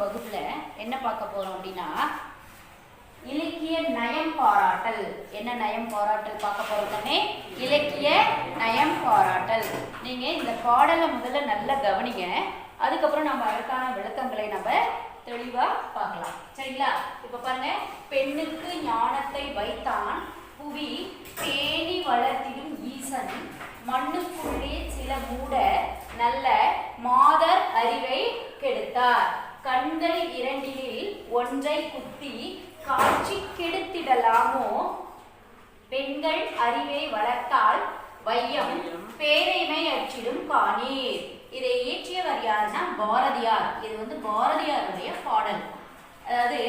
வகுப்புல என்ன பார்க்க போறோம் அப்படின்னா இலக்கிய நயம் பாராட்டல். என்ன நயம் பாராட்டல் பார்க்க போறோம் தானே? இலக்கிய நயம் பாராட்டல். நீங்க இந்த பாடலை முதல்ல நல்லா கவனிங்க, அதுக்கப்புறம் நம்ம அதற்கான விளக்கங்களை நம்ம தெளிவா பார்க்கலாம். சரிங்களா? இப்ப பாருங்க, பெண்ணுக்கு ஞானத்தை வைத்தான் புவி பேணி வளர்த்திடும் ஈசன் மண்ணுக்குள்ளே சில மூட நல்ல மாதர் அறிவை கெடுத்தார். கண்கள் இரண்டில் ஒன்றை குத்தி காட்சி கெடுத்திடலாமோ? பெண்கள் அறிவை வளர்த்தால் வையம் பேரைமை அச்சிடும் காணீர். இதை இயற்றியவர் யாருன்னா பாரதியார். இது பாரதியாருடைய பாடல். அதாவது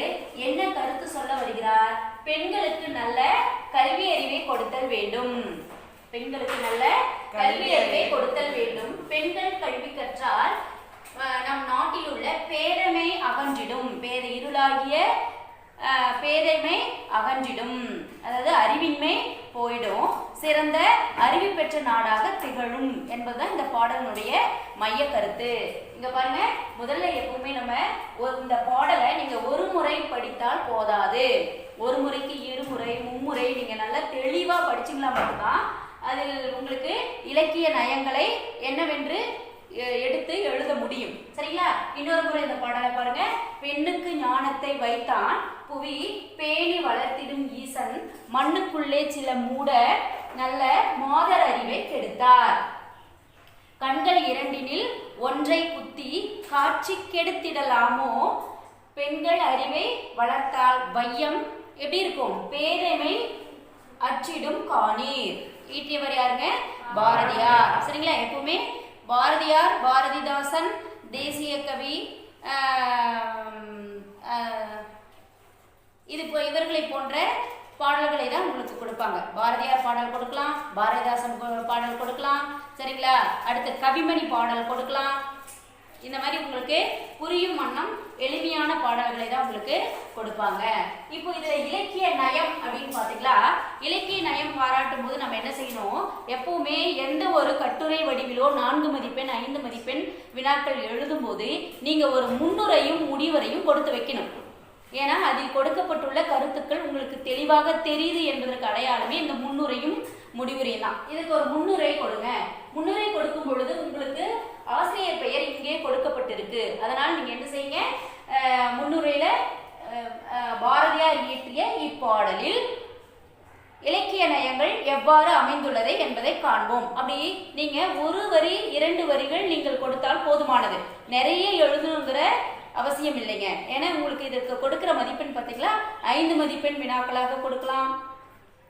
என்ன கருத்து சொல்ல வருகிறார்? பெண்களுக்கு நல்ல கல்வி அறிவை கொடுத்தல் வேண்டும். பெண்களுக்கு நல்ல கல்வி அறிவை கொடுத்தல் வேண்டும். பெண்கள் கல்வி கற்றால் நம் நாட்டில் உள்ள பேதமை அகன்றிடும். இருளாகிய பேதைமை அகன்றிடும். அதாவது அறிவின்மை போயிடும், சிறந்த அறிவு பெற்ற நாடாக திகழும் என்பதுதான் இந்த பாடலினுடைய மைய கருத்து. இங்க பாருங்க, முதல்ல எப்பவுமே நம்ம இந்த பாடலை நீங்க ஒரு முறை படித்தால் போதாது. ஒரு முறைக்கு இருமுறை மும்முறை நீங்க நல்லா தெளிவா படிச்சீங்களா மட்டும்தான் அதில் உங்களுக்கு இலக்கிய நயங்களை என்னவென்று எடுத்து எழுத முடியும். சரிங்களா? இன்னொரு முறை இந்த பாடலை பாருங்க. பெண்ணுக்கு ஞானத்தை வைத்தான் புவி பேணி வளர்த்திடும் ஈசன் மண்ணுக்குள்ளே சில மூட நல்ல மாதர் அறிவை கெடுத்தார். கண்கள் இரண்டினில் ஒன்றை குத்தி காட்சி கெடுத்திடலாமோ? பெண்கள் அறிவை வளர்த்தால் வையம் எப்படி இருக்கும்? பேதைமை அச்சிடும் காணீர். ஈட்டியவர் யாருங்க? பாரதியார். சரிங்களா? எப்பவுமே பாரதியார், பாரதிதாசன், தேசிய கவி, இவர்களை போன்ற பாடல்களை தான் உங்களுக்கு கொடுப்பாங்க. பாரதியார் பாடல் கொடுக்கலாம், பாரதிதாசன் பாடல் கொடுக்கலாம். சரிங்களா? அடுத்து கவிமணி பாடல் கொடுக்கலாம். இந்த மாதிரி உங்களுக்கு புரியும் வண்ணம் எளிமையான பாடல்களை தான் உங்களுக்கு கொடுப்பாங்க. இப்போ இதுல இலக்கிய நயம் அப்படின்னு பாத்தீங்களா? இலக்கிய நயம் பாராட்டும் போது நம்ம என்ன செய்யணும்? எப்பவுமே எந்த ஒரு கட்டுரை வடிவிலோ 4 மதிப்பெண் 5 மதிப்பெண் வினாக்கள் எழுதும் போது நீங்க ஒரு முன்னுரையும் முடிவுரையும் கொடுத்து வைக்கணும். ஏன்னா அதில் கொடுக்கப்பட்டுள்ள கருத்துக்கள் உங்களுக்கு தெளிவாக தெரியுது என்பதற்கு அடையாளமே இந்த முன்னுரையும் முடிவுரையும் தான். இதுக்கு ஒரு முன்னுரை கொடுங்க. முன்னுரை கொடுக்கும் பொழுது உங்களுக்கு ஆசிரியர் பெயர் இங்கே கொடுக்கப்பட்டிருக்கு. அதனால் நீங்க என்ன செய்யுங்க? முன்னுரையில பாரதியார் இயற்றிய இப்பாடலில் இலக்கிய நயங்கள் எவ்வாறு அமைந்துள்ளது என்பதை காண்போம். அப்படி நீங்க ஒரு வரி 2 வரிகள் நீங்கள் கொடுத்தால் போதுமானது. நிறைய எழுதணுங்கிற அவசியம் இல்லைங்க. ஏன்னா உங்களுக்கு இதற்கு கொடுக்கிற மதிப்பெண் பார்த்தீங்களா 5 மதிப்பெண் வினாக்களாக கொடுக்கலாம்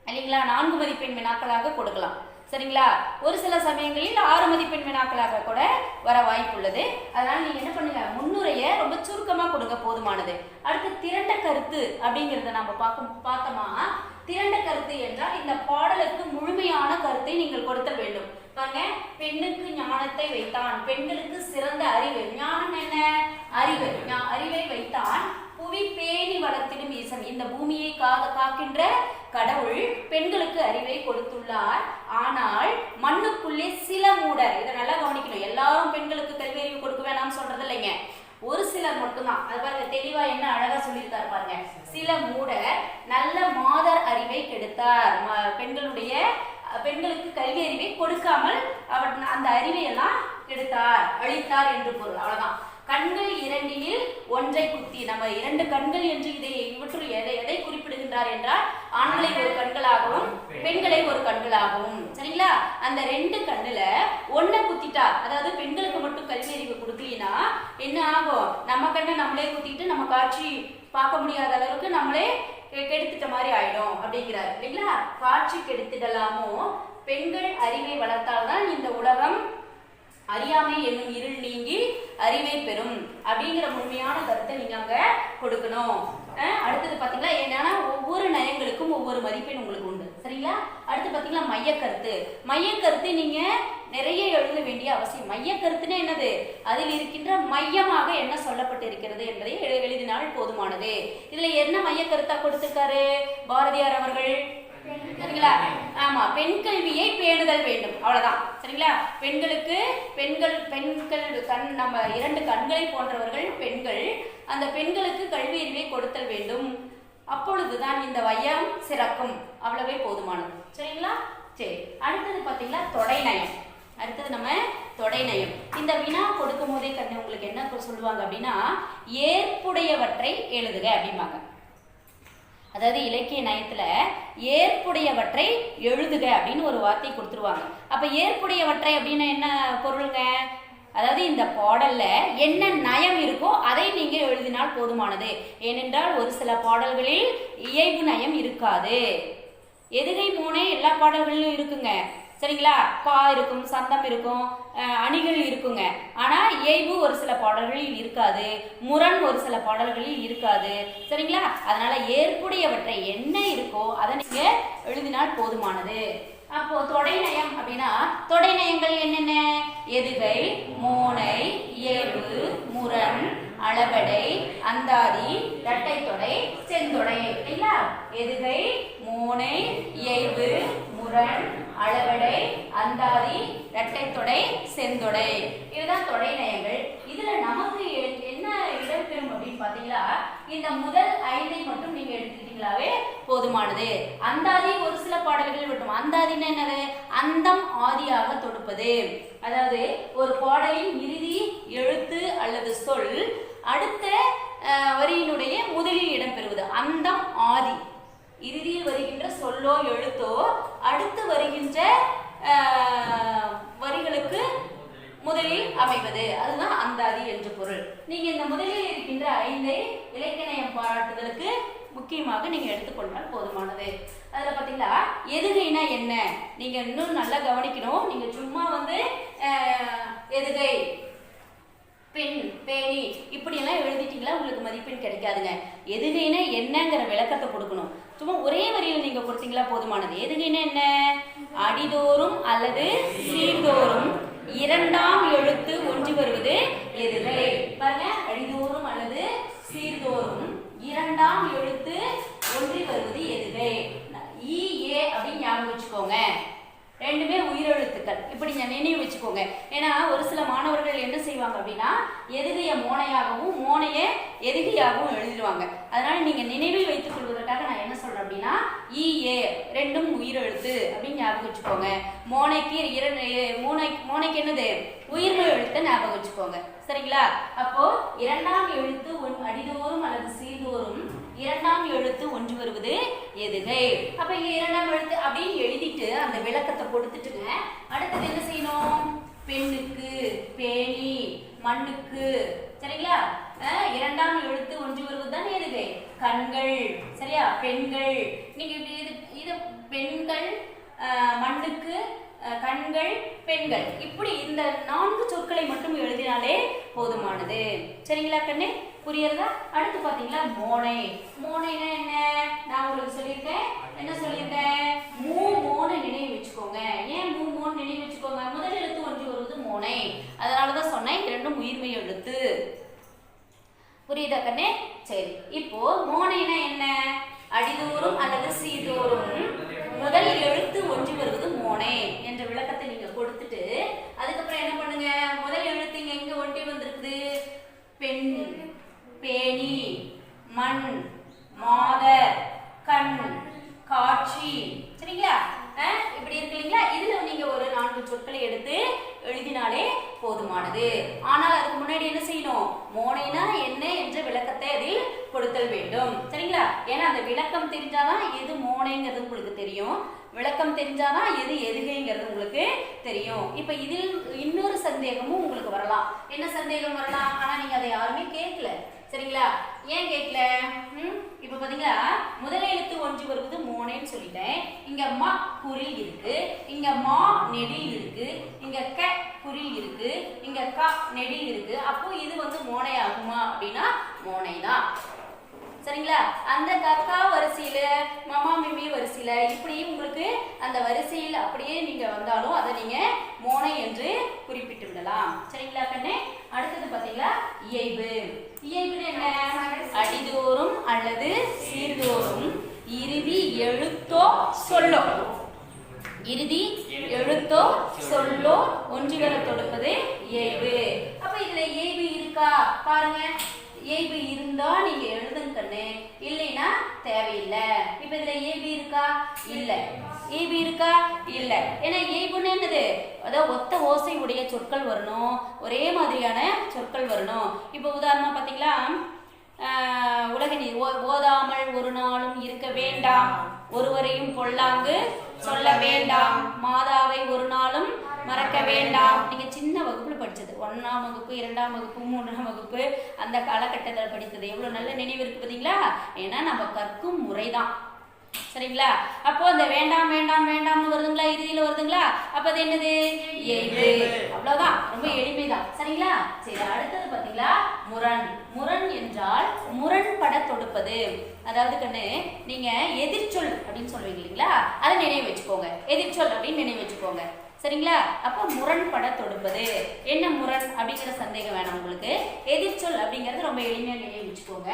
இல்லைங்களா? 4 மதிப்பெண் வினாக்களாக கொடுக்கலாம். சரிங்களா? ஒரு சில சமயங்களில் 6 மதிப்பெண் வினாக்களாக கூட வர வாய்ப்புள்ளது. அதனால நீங்க என்ன பண்ணுங்க? முன்னுரையை ரொம்ப சுருக்கமா கொடுங்க, போதுமானது. அடுத்து திரண்ட கருத்து அப்படிங்கிறத நம்ம பார்த்தோமா? திரண்ட கருத்து என்றால் இந்த பாடலுக்கு முழுமையான கருத்தை நீங்கள் கொடுத்தல் வேண்டும். பாருங்க, பெண்ணுக்கு ஞானத்தை வைத்தான், பெண்களுக்கு சிறந்த அறிவு. ஞானம் என்ன? அறிவு. அறிவை வைத்தான் புவி பேணி வளர்த்திடும் ஈசன். இந்த பூமியை காக்கின்ற கடவுள் பெண்களுக்கு அறிவை கொடுத்துள்ளார். ஆனால் மண்ணுக்குள்ளே சில மூடர். இதை நல்லா கவனிக்கணும். எல்லாரும் பெண்களுக்கு கல்வி அறிவு கொடுக்க வேணாம்னு சொல்றது இல்லைங்க. ஒரு சிலர் மட்டும்தான். அது பாருங்க, தெளிவா என்ன அழகா சொல்லியிருக்காரு பாருங்க. சில மூடர் நல்ல மாதர் அறிவை கெடுத்தார். பெண்களுக்கு கல்வி அறிவை கொடுக்காமல் அந்த அறிவை எல்லாம் கெடுத்தார், அழித்தார் என்று பொருள். அவ்வளவுதான். கண்கள் இரண்டில் ஒன்றை குத்தி. நம்ம 2 கண்கள் என்று இவற்றுள் எதை குறிப்பிடுகின்றார் என்றால் ஆண்களை ஒரு கண்களாகவும் பெண்களை ஒரு கண்களாகவும். சரிங்களா? அந்த 2 கண்ணுல ஒன்றை குத்திட்டார். அதாவது பெண்களுக்கு மட்டும் கல்வி அறிவு கொடுக்கலனா என்ன ஆகும்? நம்ம கண்ணை நம்மளே குத்திட்டு நம்ம காட்சி பார்க்க முடியாத அளவுக்கு நம்மளே கெடுத்துட்ட மாதிரி ஆயிடும் அப்படிங்கிறார் இல்லைங்களா? காட்சி கெடுத்திடலாமோ? பெண்கள் அறிவை வளர்த்தால்தான் இந்த உலகம் அறியாமை என்னும் இருள் நீங்கி அறிவை பெறும் அப்படிங்கிற முழுமையான கருத்தை நீங்க அங்க கொடுக்கணும். அடுத்தது பாத்தீங்களா, ஏன்னா ஒவ்வொரு நயங்களுக்கும் ஒவ்வொரு மதிப்பெண் உங்களுக்கு உண்டு. சரிங்களா? அடுத்து பாத்தீங்களா மையக்கருத்து. மையக்கருத்து நீங்க நிறைய எழுத வேண்டிய அவசியம். மையக்கருத்துன்னு என்னது? அதில் இருக்கின்ற மையமாக என்ன சொல்லப்பட்டு இருக்கிறது என்பதை எழுதினால் போதுமானது. இதுல என்ன மையக்கருத்தா கொடுத்திருக்காரு பாரதியார் அவர்கள்? சரிங்களா? ஆமா, பெண் கல்வியை பேணுதல் வேண்டும், அவ்வளவுதான். சரிங்களா? பெண்களுக்கு பெண்கள் நம்ம 2 கண்களை போன்றவர்கள் பெண்கள். அந்த பெண்களுக்கு கல்வி அறிவை கொடுத்தல் வேண்டும். அப்பொழுதுதான் இந்த வையம் சிறக்கும். அவ்வளவே போதுமானது. சரிங்களா? சரி, அடுத்தது பாத்தீங்களா தொடைநயம். அடுத்தது நம்ம தொடைநயம். இந்த வினா கொடுக்கும் போதே கண்ணு உங்களுக்கு என்ன சொல்லுவாங்க அப்படின்னா, ஏற்புடையவற்றை எழுதுக அப்படிம்பாங்க. அதாவது இலக்கிய நயத்துல ஏற்புடையவற்றை எழுதுக அப்படின்னு ஒரு வார்த்தை கொடுத்துருவாங்க. அப்ப ஏற்புடையவற்றை அப்படின்னு என்ன பொருளுங்க? அதாவது இந்த பாடல்ல என்ன நயம் இருக்கோ அதை நீங்க எழுதினால் போதுமானது. ஏனென்றால் ஒரு சில பாடல்களில் இயைபு நயம் இருக்காது. எதுகை மோனை எல்லா பாடல்களிலும் இருக்குங்க. சரிங்களா? பா இருக்கும், சந்தம் இருக்கும், அணிகள் இருக்குங்க. ஆனா இயைபு ஒரு சில பாடல்களில் இருக்காது, முரண் ஒரு சில பாடல்களில் இருக்காது. சரிங்களா? அதனால ஏற்புடையவற்றை என்ன இருக்கோ அதை நீங்க எழுதினால் போதுமானது. அப்போ தொடைநயம் அப்படின்னா தொடைநயங்கள் என்னென்ன? எதுகை, மோனை, இயைபு, முரண், அளபடை, அந்தாதி, இரட்டை தொடை, செந்தொடை. இல்லைங்களா? எதுகை, மோனை, இயைபு, முரண், அளபடை, அந்தாதி, இரட்டை தொடை, செந்தொடை. இதுதான் தொடைநயங்கள். இதுல நமக்கு என்ன இடம்பெறும் அப்படின்னு பாத்தீங்களா, இந்த முதல் 5ஐ மட்டும் நீங்க எடுத்துக்கிட்டீங்களாவே போதுமானது. அந்தாதி ஒரு சில பாடல்கள் மட்டும். அந்தாதின்னு என்னது? அந்தம் ஆதியாக தொடுப்பது. அதாவது ஒரு பாடலின் இறுதி எழுத்து அல்லது சொல் அடுத்த வரியினுடைய முதலில் இடம்பெறுவது அந்தம் ஆதி. இறுதியில் வருகின்ற சொல்லோ எழுத்தோ அடுத்து வருகின்ற வரிகளுக்கு முதலில் அமைவது, அதுதான் அந்தாதி என்று பொருள். நீங்க இந்த முதலில் இருக்கின்ற 5ஐ இலக்கியம் பாராட்டுதலுக்கு முக்கியமாக நீங்க எடுத்துக்கொண்டால் போதுமானது. அதுல பாத்தீங்களா எதுகைனா என்ன நீங்க இன்னும் நல்லா கவனிக்கணும். நீங்க சும்மா எதுகை, பெண், பேணி இப்படி எல்லாம் எழுதிட்டீங்களா உங்களுக்கு மதிப்பெண் கிடைக்காதுங்க. எதுகைனா என்னங்கிற விளக்கத்தை கொடுக்கணும். சும்மா ஒரே வரியில் நீங்க கொடுத்தீங்களா போதுமானது. எதுகைனா என்ன? அடிதோறும் அல்லது சீர்தோறும் 2ஆம் எழுத்து ஒன்றி வருவது எதுகை. பாருங்க, அடிதோறும் அல்லது சீர்தோறும் 2ஆம் எழுத்து ஒன்றி வருவது எதுகை. இ ஏ அப்படின்னு ஞாபகம் வச்சுக்கோங்க. ரெண்டுமே உயிரெழுத்துக்கள். இப்படி நினைவு வச்சுக்கோங்க. ஏன்னா ஒரு சில மாணவர்கள் என்ன செய்வாங்க அப்படின்னா எதுகைய மோனையாகவும் மோனைய எதுகையாகவும் எழுதிடுவாங்க. அதனால நீங்க நினைவில் வைத்துக் கொள்வதற்காக நான் என்ன சொல்றேன் அப்படின்னா இ ஏ ரெண்டும் உயிரெழுத்து அப்படின்னு ஞாபகம் வச்சுக்கோங்க. மோனைக்கு மோனைக்கு என்னது? உயிர்மை எழுத்தை ஞாபகம் வச்சுக்கோங்க. சரிங்களா? அப்போ 2ஆம் எழுத்து அடிதோறும் அல்லது சீர்தோறும் 2ஆம் எழுத்து ஒன்று வருவது எதுகை. அப்ப இங்க 2ஆம் எழுத்து அப்படின்னு எழுதிட்டு அந்த விளக்கத்தை கொடுத்துட்டுங்க. அடுத்தது என்ன செய்யணும்? பெண்ணுக்கு, பேணி, மண்ணுக்கு. சரிங்களா? 2ஆம் எழுத்து ஒன்று வருவது தான் எதுகை. கண்கள், சரியா? பெண்கள். நீங்க இது பெண்கள், மண்ணுக்கு, கண்கள், பெண்கள், இப்படி இந்த 4 சொற்களை மட்டும் எழுதினாலே போதுமானது. சரிங்களா கண்ணு? புரியுறதா? அடுத்து பாத்தீங்களா மோனை. மோனைனா என்ன? நான் உங்களுக்கு சொல்லியிருக்கேன். என்ன சொல்லியிருக்கேன்? மோனை நினைவு வச்சுக்கோங்க. ஏன் மோன் நினைவு வச்சுக்கோங்க? முதல் எழுத்து ஒன்று வருவது மோனை. அதனாலதான் சொன்னேன் இரண்டும் உயிர்மை எழுத்து. புரியுதா கண்ணே? சரி, இப்போ மோனைனா என்ன? அடிதோறும் அல்லது சீதோறும் முதல் எழுத்து ஒன்று வருவது மோனை என்ற விளக்கத்தை நீங்க கொடுத்துட்டு அதுக்கப்புறம் என்ன பண்ணுங்க? முதல் எழுத்து இங்க எங்க ஒன்றி வந்திருக்குது? பெண், பேணி, மண், மாதர், கண், காட்சி. சரிங்களா? இப்படி இருக்கு இல்லைங்களா? இதுல நீங்க ஒரு 4 சொற்களை எடுத்து எழுதினாலே போதுமானது. ஆனால் அதுக்கு முன்னாடி என்ன செய்யணும்? மோனைனா என்ன என்ற விளக்கத்தை அதில் கொடுத்தல் வேண்டும். சரிங்களா? ஏன்னா அந்த விளக்கம் தெரிஞ்சாதான் எது மோனைங்கிறது உங்களுக்கு தெரியும். விளக்கம் தெரிஞ்சாதான் எது எதுகைங்கிறது உங்களுக்கு தெரியும். இப்ப இதில் இன்னொரு சந்தேகமும் உங்களுக்கு வரலாம். என்ன சந்தேகம் வரலாம்? ஆனா நீங்க அதை யாருமே கேட்கல. சரிங்களா? ஏன் கேட்கல? இப்ப பாத்தீங்களா முதல் எழுத்து ஒன்று வருவது மோனைன்னு சொல்லிட்டேன். இங்க ம குறில் இருக்கு, இங்க மா நெடில் இருக்கு, இங்க க குறில் இருக்கு, இங்க க நெடில் இருக்கு. அப்போ இது மோனை ஆகுமா அப்படின்னா மோனை தான். சரிங்களா? அந்த கக்கா வரிசையில மமா மிமி வரிசையில இப்படி உங்களுக்கு அந்த வரிசையில் அப்படியே நீங்க வந்தாலும் அதை நீங்க மோனை என்று குறிப்பிட்டு விடலாம். சரிங்களா கண்ணே? அடுத்தது பாத்தீங்களா இயைபு. இயைபுன்னு என்ன? அடிதோறும் அல்லது சீர்தோறும் இறுதி எழுத்தோ சொல் உள்ளோர் ஒன்றி வர தொடுப்பது ஏய்வு. அப்ப இதுல ஏய்வு இருக்கா பாருங்க. ஏய்வு இருந்தா நீங்க எழுதுங்க கண்ணு, இல்லைன்னா தேவையில்லை. இப்ப இதுல ஏய்வு இருக்கா? இல்ல. ஏய்வு இருக்கா? இல்ல. ஏன்னா ஏய்வுன்னு என்னது? அதாவது ஒத்த ஓசை உடைய சொற்கள் வரணும், ஒரே மாதிரியான சொற்கள் வரணும். இப்ப உதாரணமா பாத்தீங்களா, உலக நீர் ஓதாமல் ஒரு நாளும் இருக்க வேண்டாம், ஒருவரையும் பொல்லாங்கு சொல்ல வேண்டாம், மாதாவை ஒரு நாளும் மறக்க வேண்டாம். நீங்க சின்ன வகுப்புல படிச்சது, 1ஆம் வகுப்பு 2ஆம் வகுப்பு 3ஆம் வகுப்பு அந்த காலகட்டத்தில் படித்தது எவ்வளவு நல்ல நினைவு இருக்கு பாத்தீங்களா? ஏன்னா நம்ம கற்கும் முறைதான். சரிங்களா? அப்போ அந்த வேண்டாம் வேண்டாம் வேண்டாம்னு வருதுங்களா, இறுதியில வருதுங்களா, அப்ப அது என்னது? ஏய்வு. அவ்வளவுதான், ரொம்ப எளிமைதான். சரிங்களா? சரி, அடுத்தது பாத்தீங்களா முரண். முரண் என்றால் முரண்பட தொடுப்பது. அதாவது கண்ணு, நீங்க எதிர்ச்சொல் அப்படின்னு சொல்லுவீங்க இல்லைங்களா, அதை நினைவு வச்சுக்கோங்க. எதிர்ச்சொல் அப்படின்னு நினைவு வச்சுக்கோங்க. சரிங்களா? அப்ப முரண்பட தொடுப்பது. என்ன முரண் அப்படிங்கிற சந்தேகம் வேணாம் உங்களுக்கு. எதிர்ச்சொல் அப்படிங்கிறது ரொம்ப எளிமையா நினைவு வச்சுக்கோங்க.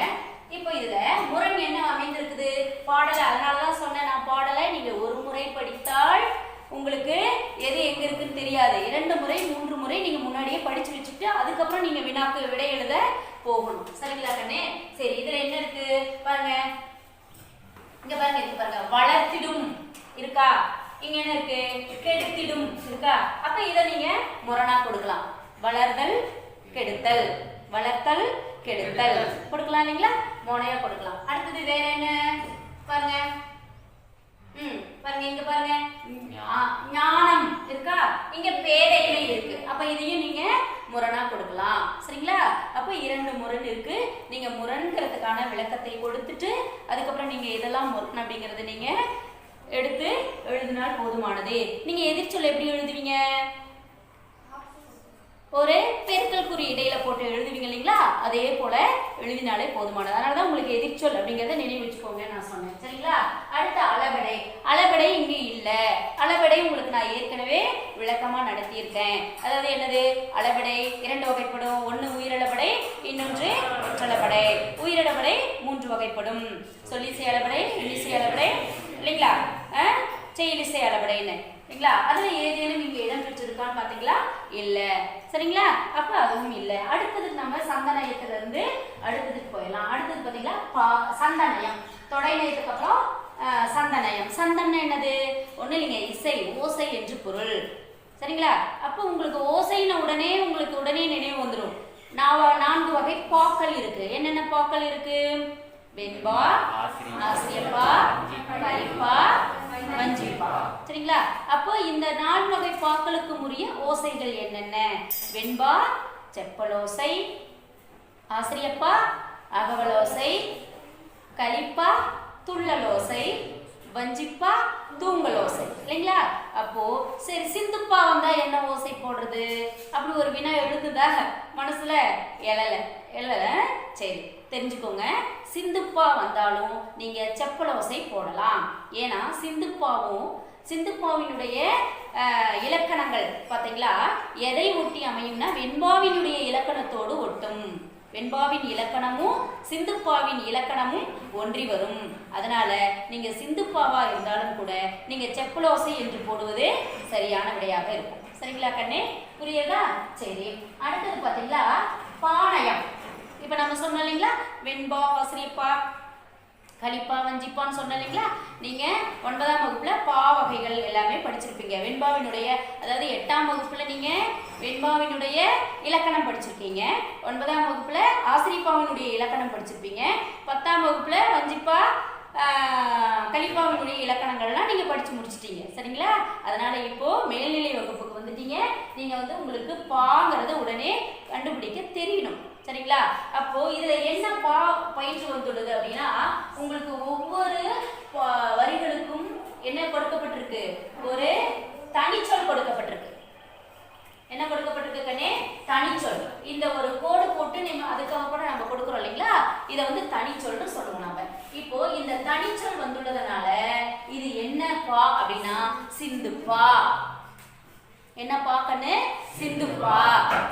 இப்போ இதுல முரண் என்ன அமைந்திருக்குது? பாடலை. அதனாலதான் சொன்னேன், நான் பாடலை நீங்க ஒரு முறை படித்தால் உங்களுக்கு எது எங்க இருக்குன்னு தெரியாது. 2 முறை 3 முறை நீங்க முன்னாடியே படிச்சு வச்சுட்டு அதுக்கப்புறம் நீங்க வினாக்கு விடை எழுத போகணும். சரிங்களா கண்ணே? சரி, இதுல என்ன இருக்கு பாருங்க. இங்க பாருங்க, இருக்கு பாருங்க. வளர்த்திடும் இருக்கா? இங்க என்ன இருக்கு? கெடுத்திடும் இருக்கா? அப்ப இத நீங்க முரணா கொடுக்கலாம். வளர்தல் கெடுத்தல், வளர்த்தல் கெடுத்தல் கொடுக்கலாம் இல்லைங்களா? மோனையா கொடுக்கலாம். அடுத்தது வேற என்ன பாருங்க. பாருங்க, இங்க பாருங்க, ஞானம் இருக்கா? இங்க பேதைமை இருக்கு. அப்ப இதையும் நீங்க முரணா கொடுக்கலாம். சரிங்களா? அப்ப 2 முரண் இருக்கு. நீங்க முரண்கிறதுக்கான விளக்கத்தை கொடுத்துட்டு அதுக்கப்புறம் நீங்க இதெல்லாம் முரண் அப்படிங்கறது நீங்க எடுத்து எழுதினால் போதுமானது. நீங்க எதிர்ச்சொல் எப்படி எழுதுவீங்க? ஒரு பெருக்கல் குறி இடையில போட்டு எழுதுவீங்க இல்லைங்களா, அதே போல எழுதினாலே போதுமானது. அதனாலதான் உங்களுக்கு எதிர்ச்சொல் அப்படிங்கறத நினைவு வச்சுக்கோங்க நான் சொன்னேன். சரிங்களா? அடுத்த அளபடை. அளபடை இங்க இல்ல. அளபடை உங்களுக்கு நான் ஏற்கனவே விளக்கமா நடத்தியிருக்கேன். அதாவது என்னது? அளபடை 2 வகைப்படும். ஒன்னு உயிரளபடை, இன்னொன்று ஒற்றளபடை. உயிரளபடை 3 வகைப்படும். சொல்லிசை அளபடை, இன்னிசை அளபடை இல்லைங்களா, செயலிசை அளபடைன்னு இல்லைங்களா? அதுல ஏதேனும் இங்க இடம் பெற்றிருக்கான்னு பாத்தீங்களா? இல்ல. சரிங்களா? அப்ப அதுவும் இல்ல. அடுத்தது நம்ம சந்தநயத்துல இருந்து அடுத்ததுக்கு போயிடலாம். அடுத்தது பாத்தீங்களா சந்தநயம். தொடைநயத்துக்கு அப்புறம் சந்தநயம். சந்தம்னா என்னது? ஒண்ணு இல்லைங்க, இசை, ஓசை என்று பொருள். சரிங்களா? அப்ப உங்களுக்கு ஓசைன உடனே உங்களுக்கு உடனே நினைவு வந்துடும். 4 வகை பாக்கள் இருக்கு. என்னென்ன பாக்கள் இருக்கு? வெண்பா, ஆசிரியப்பா, கலிப்பா, வஞ்சிப்பா. சரிங்களா? அப்போ இந்த 4 வகை பாக்களுக்கு உரிய ஓசைகள் என்னென்ன? வெண்பா செப்பலோசை, ஆசிரியப்பா அகவலோசை, கலிப்பா துள்ளலோசை, வஞ்சிப்பா தூங்கலோசை இல்லைங்களா? அப்போ சரி, சிந்துப்பா வந்தா என்ன ஓசை போடுறது அப்படி ஒரு வினா எழுதுதா மனசுல? எழல. சரி, தெரிஞ்சுக்கோங்க. சிந்துப்பா வந்தாலும் நீங்க செப்பலோசை போடலாம். ஏன்னா சிந்துப்பாவினுடைய இலக்கணங்கள் பாத்தீங்களா எதை ஒட்டி அமையும்னா வெண்பாவினுடைய இலக்கணத்தோடு ஒட்டும். வெண்பாவின் இலக்கணமும் சிந்துப்பாவின் இலக்கணமும் ஒன்றி வரும். அதனால நீங்க சிந்துப்பாவா இருந்தாலும் கூட நீங்க செப்பலோசை என்று போடுவது சரியான விடையாக இருக்கும். சரிங்களா கண்ணே? புரியுதா? சரி, அடுத்தது பாத்தீங்களா பாணயம். இப்ப நம்ம சொன்னோம் இல்லைங்களா, வெண்பா, ஆசிரியப்பா, கலிப்பா, வஞ்சிப்பான்னு சொன்ன இல்லைங்களா? நீங்க 9ஆம் வகுப்புல பா வகைகள் எல்லாமே படிச்சிருப்பீங்க. வெண்பாவினுடைய, அதாவது 8ஆம் வகுப்புல நீங்க வெண்பாவினுடைய இலக்கணம் படிச்சிருக்கீங்க. 9ஆம் வகுப்புல ஆசிரியப்பாவினுடைய இலக்கணம் படிச்சிருப்பீங்க. 10ஆம் வகுப்புல வஞ்சிப்பா, கலிப்பாவினுடைய இலக்கணங்கள்லாம் நீங்க படிச்சு முடிச்சிட்டீங்க. சரிங்களா? அதனால இப்போ மேல்நிலை வகுப்புக்கு வந்துட்டீங்க. நீங்க உங்களுக்கு பாங்கிறத உடனே கண்டுபிடிக்க தெரியணும். சரிங்களா? அப்போ இதுல என்ன பயிற்சி வந்துள்ளது அப்படின்னா, உங்களுக்கு ஒவ்வொரு வரிகளுக்கும் என்ன கொடுக்கப்பட்டிருக்கு? ஒரு தனிச்சொல் கொடுக்கப்பட்டிருக்கு. என்ன கொடுக்கப்பட்டிருக்கு கண்ணே? தனிச்சொல். இந்த ஒரு கோடு போட்டு நீங்க அதுக்காக கூட நம்ம கொடுக்குறோம் இல்லைங்களா, இதை தனிச்சொல்னு சொல்லுவோம் நம்ம. இப்போ இந்த தனிச்சொல் வந்துள்ளதுனால இது என்ன பா அப்படின்னா சிந்துப்பா. என்ன பாக்கன்னு? சிந்துப்பா.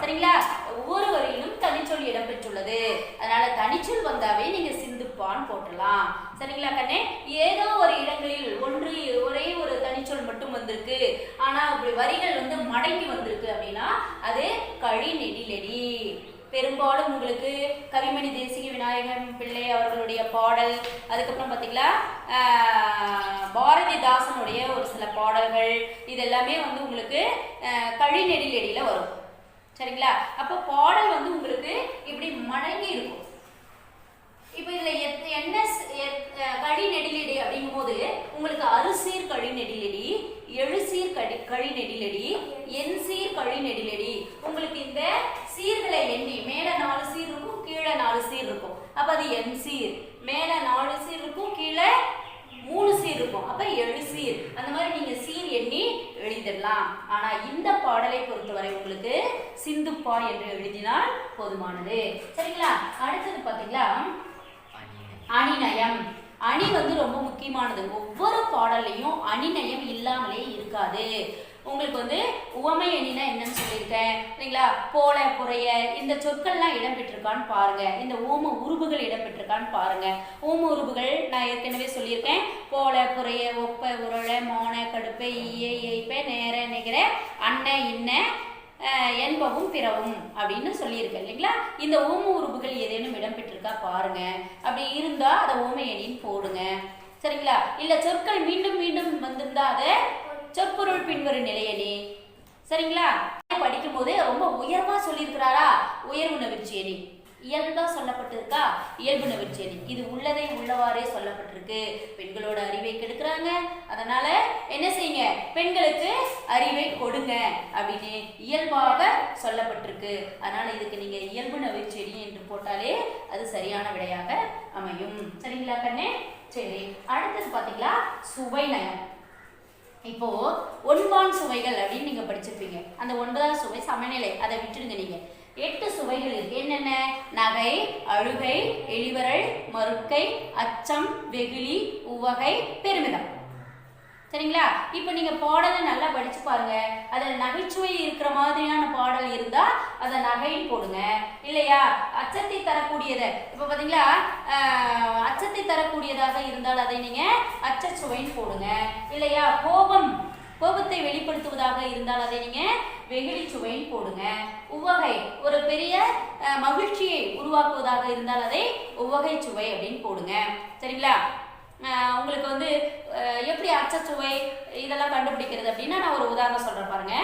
சரிங்களா? ஒவ்வொரு வரியிலும் தனிச்சொல் இடம்பெற்றுள்ளது. அதனால தனிச்சொல் வந்தாவே நீங்க சிந்துப்பான்னு போட்டலாம். சரிங்களா கண்ணே? ஏதோ ஒரு இடங்களில் ஒரே ஒரு தனிச்சொல் மட்டும் வந்திருக்கு, ஆனா அப்படி வரிகள் வந்து மடங்கி வந்திருக்கு அப்படின்னா அது கழி நெடிலடி. பெரும்பாலும் உங்களுக்கு கவிமணி தேசிக விநாயகம் பிள்ளை அவர்களுடைய பாடல், அதுக்கப்புறம் பார்த்தீங்களா பாரதிதாசனுடைய ஒரு சில பாடல்கள், இது எல்லாமே வந்து உங்களுக்கு கழி நெடிலடியில வரும். சரிங்களா? அப்போ பாடல் வந்து உங்களுக்கு இப்படி மடங்கி இருக்கும். இப்போ இதுல என்ன கழி நெடிலடி அப்படிங்கும் போது உங்களுக்கு அறுசீர் கழி நெடிலடி, எழுசீர் கழி நெடிலடி, எண்சீர் கழி நெடிலடி. உங்களுக்கு இந்த சீர்களை எண்ணி மேல 4 சீர் இருக்கும், கீழே 4 சீர் இருக்கும். அப்ப அது எண்சீர். மேல 4 சீர் இருக்கும், கீழே 3 சீர் இருக்கும். அப்ப 7 சீர். அந்த மாதிரி நீங்க சீர் எண்ணி எழுதிடலாம். ஆனா இந்த பாடலை பொறுத்தவரை உங்களுக்கு சிந்துப்பா என்று எழுதினால் போதுமானது. சரிங்களா? அடுத்தது பாத்தீங்களா அணிநயம். அணி வந்து ரொம்ப முக்கியமானது. ஒவ்வொரு பாடல்லையும் அணிநயம் இல்லாமலே இருக்காது. உங்களுக்கு வந்து உவமை அணினா என்னன்னு சொல்லியிருக்கேன் இல்லைங்களா? போல, புறைய, இந்த சொற்கள்லாம் இடம்பெற்றிருக்கான்னு பாருங்க. இந்த ஓம உருபுகள் இடம்பெற்றிருக்கான்னு பாருங்க. ஓம உருபுகள் நான் ஏற்கனவே சொல்லியிருக்கேன். போல, புறைய, ஒப்ப, உரள, மோன, கடுப்ப, ஈய, ஏய்ப்ப, நேர, நிகர, அன்ன, இன்ன, என்பவும் பிறவும் அப்படின்னு சொல்லியிருக்கேன் இல்லைங்களா? இந்த ஓம உருபுகள் ஏதேனும் இடம்பெற்றிருக்கா பாருங்க. அப்படி இருந்தா அதை ஓமை அணின்னு போடுங்க. சரிங்களா? இல்ல சொற்கள் மீண்டும் மீண்டும் வந்திருந்தா அதை சொற்பொருள் பின்வரும் நிலையணி. சரிங்களா? படிக்கும் போது ரொம்ப உயர்வா சொல்லியிருக்கிறாரா, உயர்வு நவிர்ச்சி அணி. இயல்பா சொல்லப்பட்டிருக்கா, இயல்பு நவிர்ச்சி அணி. இது உள்ளதை உள்ளவாறே சொல்லப்பட்டிருக்கு. பெண்களோட அறிவை கெடுக்கிறாங்க, அதனால என்ன செய்யுங்க, பெண்களுக்கு அறிவை கொடுங்க அப்படின்னு இயல்பாக சொல்லப்பட்டிருக்கு. அதனால இதுக்கு நீங்க இயல்பு நவிர்ச்சி அணி என்று போட்டாலே அது சரியான விடையாக அமையும். சரிங்களா கண்ணே? சரி, அடுத்தது பாத்தீங்களா சுவை நயம். இப்போ ஒன்பான் சுவைகள் அப்படின்னு நீங்க படிச்சிருப்பீங்க. அந்த 9ஆவது சுவை சமநிலை, அதை விட்டுடுங்க. நீங்க 8 சுவைகள் இருக்கு. என்னென்ன? நகை, அழுகை, எளிவரல், மறுக்கை, அச்சம், வெகுளி, உவகை, பெருமிதம். சரிங்களா? இப்போ நீங்க பாடலை நல்லா படிச்சு பாருங்க. அதுல நகைச்சுவை இருக்கிற மாதிரியான பாடல் இருந்தா அதை நகைன்னு போடுங்க. இல்லையா அச்சத்தை தரக்கூடியதை, இப்போ பாத்தீங்களா அச்சத்தை தரக்கூடியதாக இருந்தால் அதை நீங்க அச்சச்சுவைன்னு போடுங்க. இல்லையா கோபத்தை வெளிப்படுத்துவதாக இருந்தால் அதை நீங்க வெகுளி சுவைன்னு போடுங்க. உவகை ஒரு பெரிய மகிழ்ச்சியை உருவாக்குவதாக இருந்தால் அதை உவகை சுவை அப்படின்னு போடுங்க. சரிங்களா? உங்களுக்கு வந்து எப்படி அச்சச்சுவை இதெல்லாம் கண்டுபிடிக்கிறது அப்படின்னா நான் ஒரு உதாரணம் சொல்றேன் பாருங்க.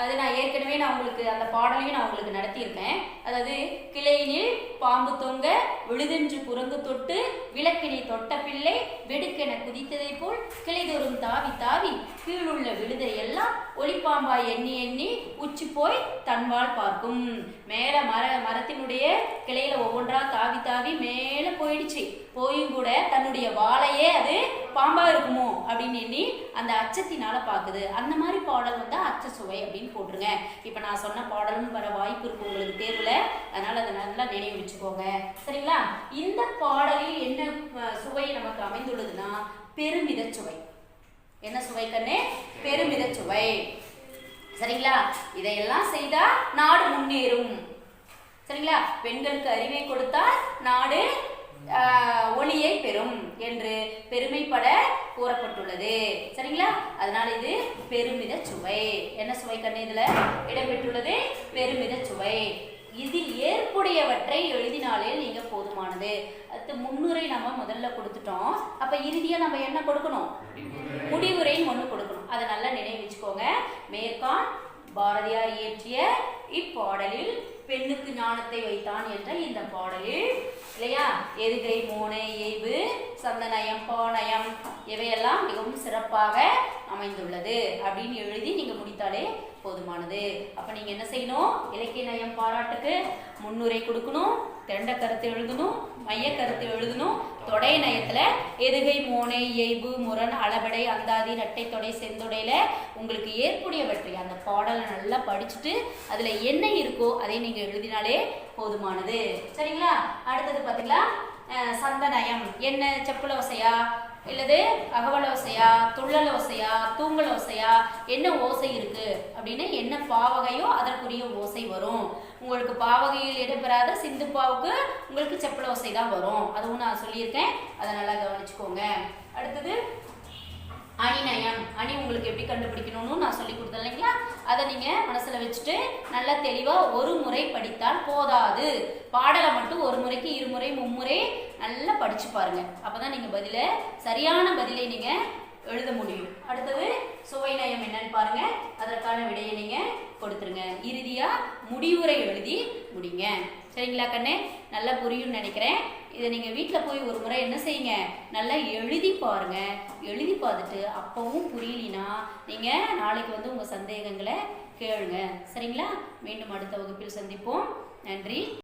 அது நான் ஏற்கனவே உங்களுக்கு அந்த பாடலையும் நான் உங்களுக்கு நடத்தியிருக்கேன். அதாவது கிளையினில் பாம்பு தொங்க விழுதென்று குரங்கு தொட்டு விளக்கினை தொட்ட பிள்ளை வெடுக்கென குதித்ததை போல் கிளைதோறும் தாவி தாவி கீழுள்ள விழுதை எல்லாம் ஒளிப்பாம்பாய் எண்ணி எண்ணி உச்சி போய் தன்வாள் பார்க்கும். மேல மரத்தினுடைய கிளையில ஒவ்வொன்றா தாவி தாவி மேல போயிடுச்சு. போயும் கூட தன்னுடைய வாழையே அது பாம்பா இருக்குமோ அப்படின்னு எண்ணி அந்த அச்சத்தினால பாக்குது. அந்த மாதிரி பாடல் வந்து அச்ச சுவை அப்படின்னு போட்டுருங்க. இப்ப நான் சொன்ன பாடலும் வர வாய்ப்பு இருக்கு உங்களுக்கு தேர்வுல, அதனால அதை நல்லா நினைவு வச்சுக்கோங்க. சரிங்களா? இந்த பாடலில் என்ன சுவை நமக்கு அமைந்துள்ளதுன்னா பெருமித சுவை. என்ன சுவை கண்ணே? பெருமித சுவை. சரிங்களா? இதையெல்லாம் செய்தா நாடு முன்னேறும். சரிங்களா? பெண்களுக்கு அறிவை கொடுத்தால் நாடு ஒளியை பெறும் என்று பெருமைப்பட கூறப்பட்டுள்ளது. சரிங்களா? அதனால இது பெருமித சுவை. என்ன சுவை கண்ணு இதுல இடம்பெற்றுள்ளது? பெருமித சுவை. இதில் ஏற்புடையவற்றை எழுதினாலே நீங்க போதுமானது. அடுத்து முன்னுரை நம்ம முதல்ல கொடுத்துட்டோம். அப்ப இறுதியா நம்ம என்ன கொடுக்கணும்? முடிவுரைன்னு ஒண்ணு கொடுக்கணும். அதை நல்லா நினைவு வச்சுக்கோங்க. மேற்கான் பாரதியார் இயற்றிய இப்பாடலில் பெண்ணுக்கு ஞானத்தை வைத்தான் என்ற இந்த பாடலில் இல்லையா எதுகை, மோனை, ஏய்வு, சந்தநயம், பாநயம் இவையெல்லாம் மிகவும் சிறப்பாக அமைந்துள்ளது அப்படின்னு எழுதி நீங்க முடித்தாலே போதுமானது. அப்ப நீங்க என்ன செய்யணும்? இலக்கிய நயம் பாராட்டுக்கு முன்னுரை கொடுக்கணும், திரண்ட கருத்து எழுதணும், மைய கருத்து எழுதணும். தொடை நயத்துல எதுகை, மோனை, ஏய்வு, முரண், அளபடை, அந்தாதி, இரட்டை தொடை, செந்தொடையில உங்களுக்கு ஏற்புடையவற்றை அந்த பாடலை நல்லா படிச்சுட்டு அதுல என்ன இருக்கோ அதை நீங்க எழுதினாலே போதுமானது. சரிங்களா? அடுத்தது பாத்தீங்களா சந்தநயம். என்ன? செப்புல வசையா, இல்லது அகவல் ஓசையா, துள்ளல் ஓசையா, தூங்கல் ஓசையா, என்ன ஓசை இருக்கு அப்படின்னு என்ன பாவகையோ அதற்குரிய ஓசை வரும். உங்களுக்கு பாவகையில் இடம்பெறாத சிந்துப்பாவுக்கு உங்களுக்கு செப்பல் ஓசை தான் வரும். அதுவும் நான் சொல்லியிருக்கேன், அதை நல்லா கவனிச்சுக்கோங்க. அடுத்தது அணிநயம். அணி உங்களுக்கு எப்படி கண்டுபிடிக்கணும்னு நான் சொல்லி கொடுத்தேன் இல்லைங்களா, அதை நீங்க மனசுல வச்சுட்டு நல்லா தெளிவா ஒரு முறை படித்தால் போதாது. பாடலை மட்டும் ஒரு முறைக்கு இருமுறை மும்முறை நல்லா படிச்சு பாருங்க. அப்பதான் நீங்க சரியான பதிலை நீங்க எழுத முடியும். அடுத்தது சுவை நயம் என்னன்னு பாருங்க, அதற்கான விடையை நீங்க கொடுத்துருங்க. இறுதியா முடிவுரை எழுதி முடிங்க. சரிங்களா கண்ணே? நல்லா புரியும்னு நினைக்கிறேன். இதை நீங்க வீட்டில் போய் ஒரு முறை என்ன செய்யுங்க, நல்லா எழுதி பாருங்க. எழுதி பார்த்துட்டு அப்பவும் புரியலினா நீங்க நாளைக்கு உங்க சந்தேகங்களை கேளுங்க. சரிங்களா? மீண்டும் அடுத்த வகுப்பில் சந்திப்போம். நன்றி.